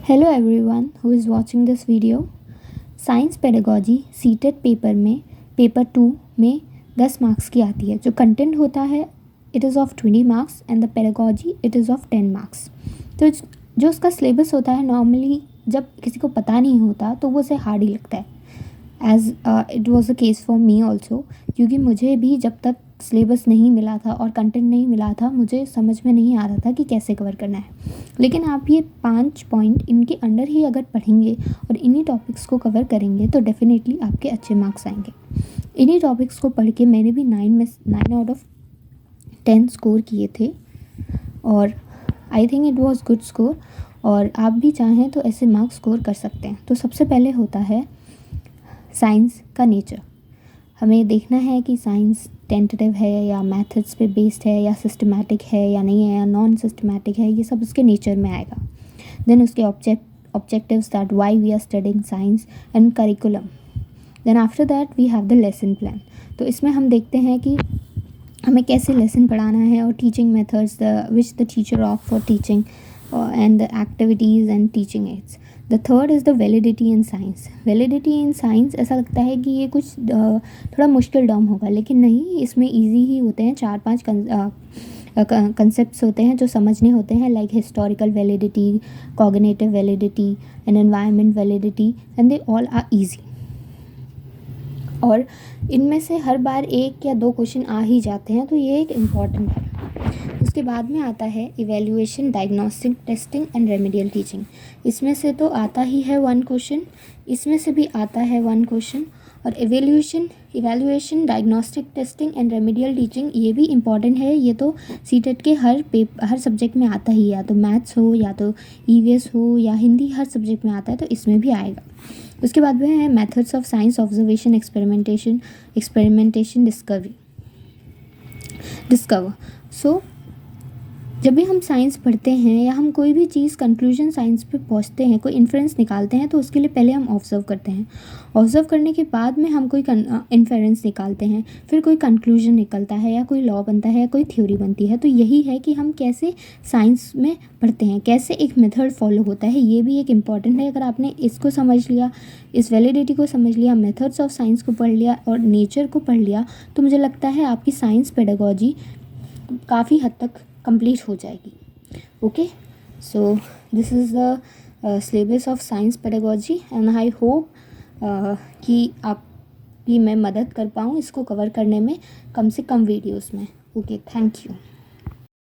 Hello everyone who is watching this video. Science pedagogy CTET paper में paper 2 में 10 marks की आती है। जो कंटेंट होता है it is of 20 marks and the pedagogy it is of 10 marks. तो जो उसका सिलेबस होता है नॉर्मली जब किसी को पता नहीं होता तो वो उसे हार्ड ही लगता है। As it was a case for me also, क्योंकि मुझे भी जब तक सिलेबस नहीं मिला था और कंटेंट नहीं मिला था मुझे समझ में नहीं आ रहा था कि कैसे कवर करना है। लेकिन आप ये 5 पॉइंट इनके अंडर ही अगर पढ़ेंगे और इन्हीं टॉपिक्स को कवर करेंगे तो डेफिनेटली आपके अच्छे मार्क्स आएंगे। इन्हीं टॉपिक्स को पढ़ के मैंने भी 9 आउट ऑफ 10 स्कोर किए थे और I think it was good score. और आप भी चाहें तो ऐसे मार्क्स स्कोर कर सकते हैं। तो सबसे पहले होता है साइंस का नेचर। हमें देखना है कि साइंस टेंटेटिव है या मेथड्स पे बेस्ड है या सिस्टमैटिक है या नहीं है या नॉन सिस्टमैटिक है, ये सब उसके नेचर में आएगा। देन उसके objectives that why we are studying science and curriculum. Then after that we have the lesson plan. तो इसमें हम देखते हैं कि हमें कैसे लेसन पढ़ाना है और teaching methods which the teacher of for teaching and the activities and teaching aids. The third is the validity in science. Validity in science ऐसा लगता है कि ये कुछ थोड़ा मुश्किल टर्म होगा, लेकिन नहीं, इसमें इजी ही होते हैं। 4-5 कंसेप्ट्स होते हैं जो समझने होते हैं, like historical validity, cognitive validity and environment validity, and they all are easy. और इनमें से हर बार 1 या 2 क्वेश्चन आ ही जाते हैं, तो ये एक इम्पॉर्टेंट है। उसके बाद में आता है evaluation, diagnostic, testing and remedial teaching. इसमें से तो आता ही है 1 क्वेश्चन, इसमें से भी आता है 1 क्वेश्चन। और evaluation, diagnostic, testing and remedial teaching ये भी इम्पॉर्टेंट है। ये तो सीटेट के हर सब्जेक्ट में आता ही है, या तो मैथ्स हो या तो ईवीएस हो या हिंदी, हर सब्जेक्ट में आता है, तो इसमें भी आएगा। उसके बाद में है methods of science, observation, experimentation, discover. So जब भी हम साइंस पढ़ते हैं या हम कोई भी चीज़ कंक्लूजन साइंस पे पहुंचते हैं, कोई इन्फरेंस निकालते हैं, तो उसके लिए पहले हम ऑब्जर्व करते हैं। ऑब्जर्व करने के बाद में हम कोई इन्फरेंस निकालते हैं, फिर कोई कंक्लूजन निकलता है या कोई लॉ बनता है या कोई थ्योरी बनती है। तो यही है कि हम कैसे साइंस में पढ़ते हैं, कैसे एक मेथड फॉलो होता है, ये भी एक इम्पॉर्टेंट है। अगर आपने इसको समझ लिया, इस वैलिडिटी को समझ लिया, मेथड्स ऑफ साइंस को पढ़ लिया और नेचर को पढ़ लिया, तो मुझे लगता है आपकी साइंस पेडागोजी काफ़ी हद तक कंप्लीट हो जाएगी। Okay, so this is the syllabus of science pedagogy and I hope कि आपकी मैं मदद कर पाऊँ इसको कवर करने में कम से कम वीडियोस में। Okay, thank you.